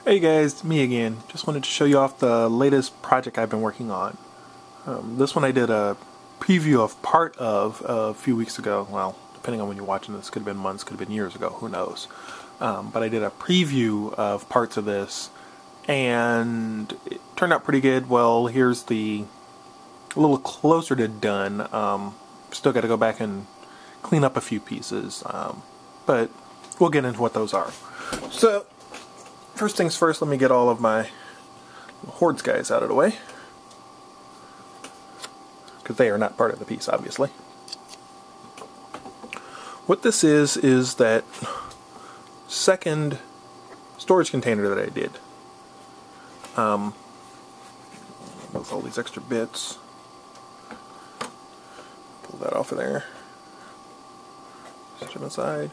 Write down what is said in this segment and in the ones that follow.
Hey guys, me again. Just wanted to show you off the latest project I've been working on. This one I did a preview of part of a few weeks ago. Well, depending on when you're watching this, could have been months, could have been years ago, who knows. But I did a preview of parts of this, and it turned out pretty good. Well, here's a little closer to done. Still got to go back and clean up a few pieces, but we'll get into what those are. So, first things first, let me get all of my hordes guys out of the way, because they are not part of the piece, obviously. What this is that second storage container that I did. With all these extra bits. Pull that off of there. Set them aside.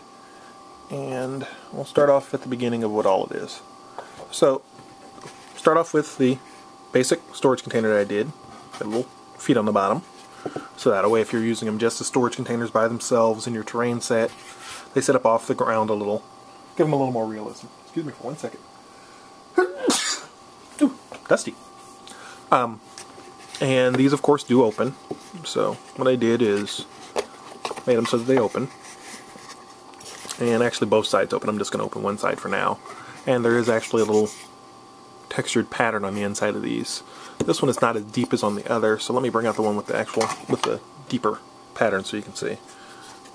And we'll start off at the beginning of what all it is. So, start off with the basic storage container that I did. Got little feet on the bottom. So that way, if you're using them just as storage containers by themselves in your terrain set, they sit up off the ground a little. Give them a little more realism. Excuse me for 1 second. Ooh, dusty. And these, of course, do open. So what I did is made them so that they open. And actually both sides open. I'm just going to open one side for now. And there is actually a little textured pattern on the inside of these. This one is not as deep as on the other, so let me bring out the one with the deeper pattern so you can see.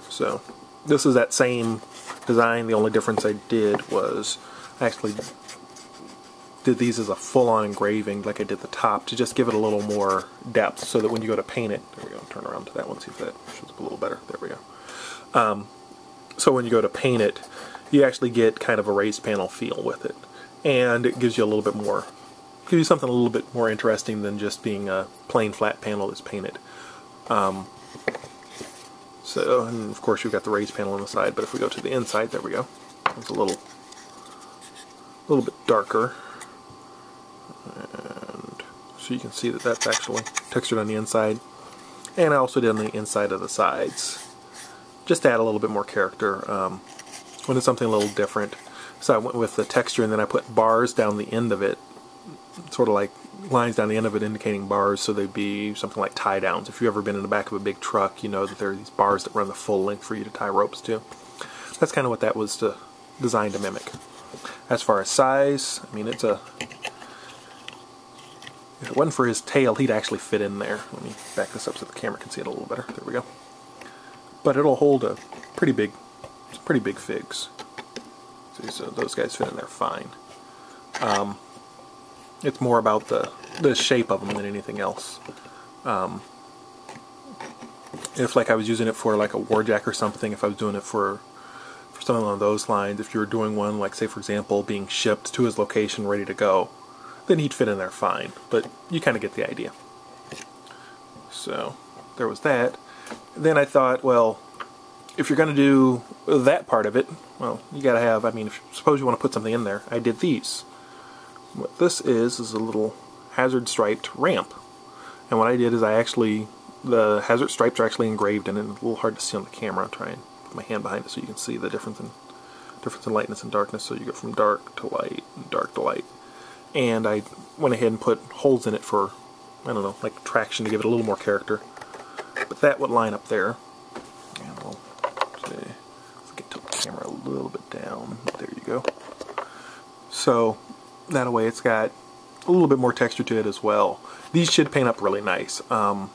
So this is that same design. The only difference I did was I actually did these as a full-on engraving like I did the top to just give it a little more depth so that when you go to paint it, there we go, turn around to that one, see if that shows up a little better. There we go. So when you go to paint it, you actually get kind of a raised panel feel with it. And it gives you a little bit more, gives you something a little bit more interesting than just being a plain flat panel that's painted. So, and of course you've got the raised panel on the side, but if we go to the inside, there we go. It's a little bit darker. And so you can see that that's actually textured on the inside. And I also did on the inside of the sides. Just to add a little bit more character. Wanted something a little different. So I went with the texture and then I put bars down the end of it. Sort of like lines down the end of it indicating bars, so they'd be something like tie downs. If you've ever been in the back of a big truck, you know that there are these bars that run the full length for you to tie ropes to. That's kind of what that was designed to mimic. As far as size, I mean, if it wasn't for his tail, he'd actually fit in there. Let me back this up so the camera can see it a little better. There we go. But it'll hold a pretty big figs. See, so those guys fit in there fine. It's more about the shape of them than anything else. If like I was using it for like a warjack or something, if I was doing it for something along those lines, if you were doing one like, say for example, being shipped to his location ready to go, then he'd fit in there fine. But you kind of get the idea. So there was that. Then I thought, well, if you're going to do that part of it, well, you got to have, I mean, suppose you want to put something in there. I did these. What this is a little hazard striped ramp. And what I did is the hazard stripes are actually engraved in it. It's a little hard to see on the camera. I'll try and put my hand behind it so you can see the difference in lightness and darkness. So you go from dark to light and dark to light. And I went ahead and put holes in it for, I don't know, like traction to give it a little more character. But that would line up there. And we'll see. Let's get the camera a little bit down. There you go. So that way it's got a little bit more texture to it as well. These should paint up really nice. I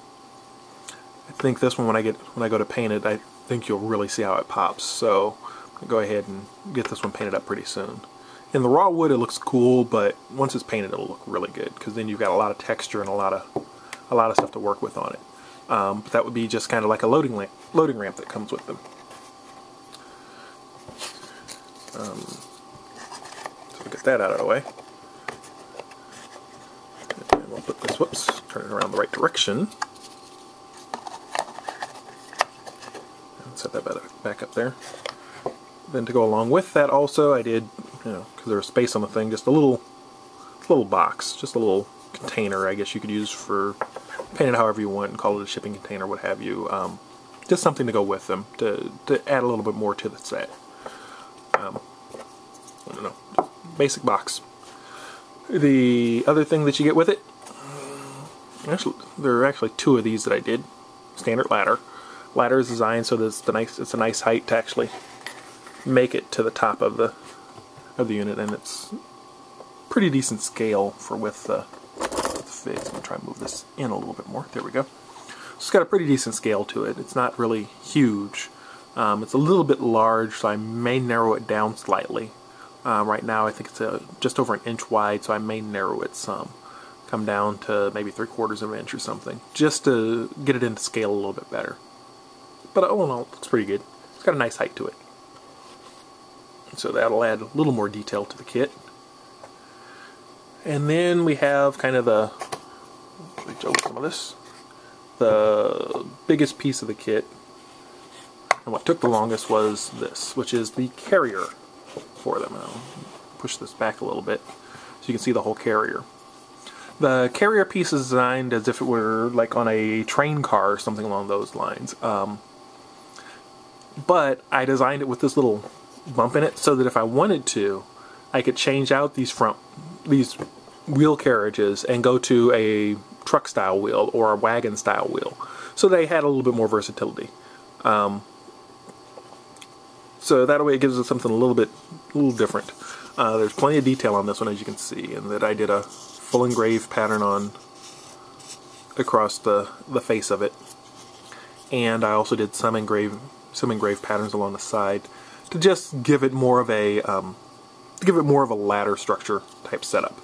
think this one, when I go to paint it, I think you'll really see how it pops. So I'll go ahead and get this one painted up pretty soon. In the raw wood, it looks cool, but once it's painted, it'll look really good because then you've got a lot of texture and a lot of stuff to work with on it. But that would be just kind of like a loading ramp that comes with them. So we'll get that out of the way. And we'll put this, whoops, turn it around the right direction. And set that back up there. Then to go along with that also, I did, because there was space on the thing, just a little box, just a little container, I guess you could use for paint it however you want and call it a shipping container, what have you. Just something to go with them to add a little bit more to the set. I don't know, just basic box. The other thing that you get with it, actually, there are actually two of these that I did. Standard ladder. Ladder is designed so that it's a nice height to actually make it to the top of the unit, and it's pretty decent scale for with the figs. I'm gonna try and move this in a little bit more. There we go. So it's got a pretty decent scale to it. It's not really huge. It's a little bit large, so I may narrow it down slightly. Right now I think it's just over an inch wide, so I may narrow it some. Come down to maybe 3/4 of an inch or something, just to get it into scale a little bit better. But all in all, it looks pretty good. It's got a nice height to it. So that'll add a little more detail to the kit. And then we have kind of the, reach over some of this, the biggest piece of the kit, and what took the longest was this, which is the carrier for them. I'll push this back a little bit so you can see the whole carrier. The carrier piece is designed as if it were like on a train car or something along those lines. But I designed it with this little bump in it so that if I wanted to, I could change out these wheel carriages and go to a truck style wheel or a wagon style wheel. So they had a little bit more versatility. So that way it gives us something a little different. There's plenty of detail on this one, as you can see, and that I did a full engraved pattern on across the face of it, and I also did some engraved patterns along the side to just give it more of a ladder structure type setup.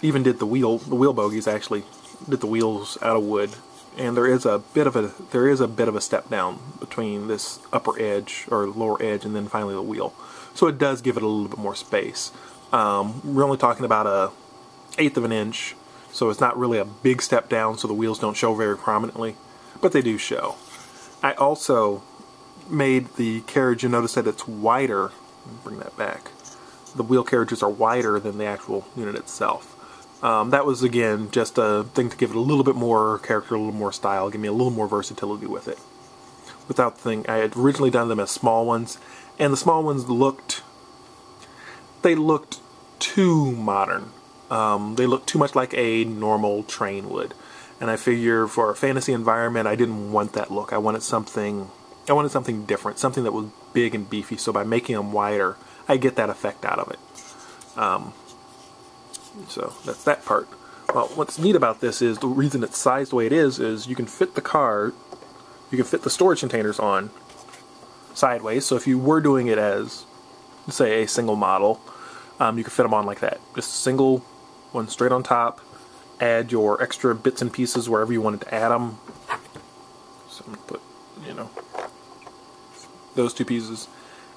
Even did the wheel bogies. I actually did the wheels out of wood, and there is a bit of a step down between this upper edge or lower edge and then finally the wheel. So it does give it a little bit more space. We're only talking about a 1/8 of an inch, so it's not really a big step down, so the wheels don't show very prominently, but they do show. I also made the carriage, you notice that it's wider. Let me bring that back. The wheel carriages are wider than the actual unit itself. That was, again, just a thing to give it a little bit more character, a little more style, give me a little more versatility with it. Without the thing, I had originally done them as small ones, and the small ones looked too modern. They looked too much like a normal train would, and I figure for a fantasy environment, I didn't want that look. I wanted something different, something that was big and beefy. So by making them wider, I get that effect out of it. So that's that part. Well, what's neat about this is the reason it's sized the way it is you can fit the car, you can fit the storage containers on sideways. So if you were doing it as, say, a single model, you could fit them on like that. Just a single one straight on top. Add your extra bits and pieces wherever you wanted to add them. So I'm going to put, those two pieces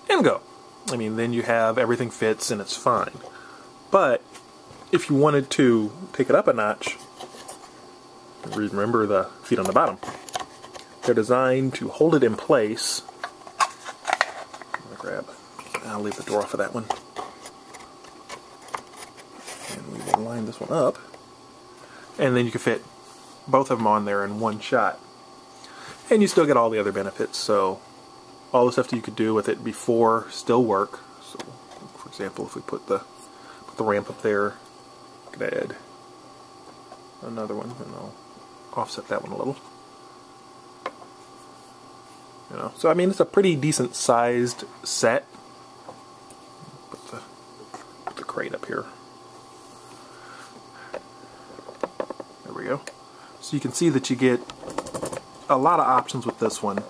and go. I mean, then you have everything fits and it's fine. But if you wanted to take it up a notch, remember the feet on the bottom. They're designed to hold it in place. I'll leave the door off of that one. And we will line this one up. And then you can fit both of them on there in one shot. And you still get all the other benefits. So all the stuff that you could do with it before still work. So, for example, if we put the ramp up there, I could add another one, and I'll offset that one a little. So I mean, it's a pretty decent sized set. Put the crate up here. There we go. So you can see that you get a lot of options with this one.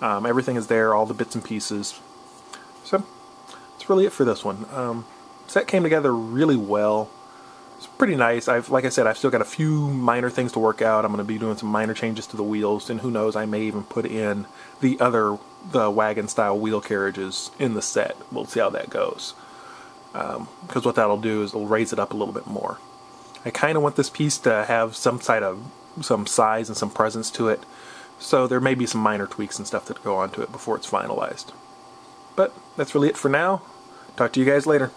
Everything is there, all the bits and pieces. So that's really it for this one. Set came together really well. It's pretty nice. Like I said, I've still got a few minor things to work out. I'm going to be doing some minor changes to the wheels, and who knows, I may even put in the wagon style wheel carriages in the set. We'll see how that goes. Because what that'll do is it'll raise it up a little bit more. I kind of want this piece to have some size and some presence to it. So there may be some minor tweaks and stuff that go onto it before it's finalized. But that's really it for now. Talk to you guys later.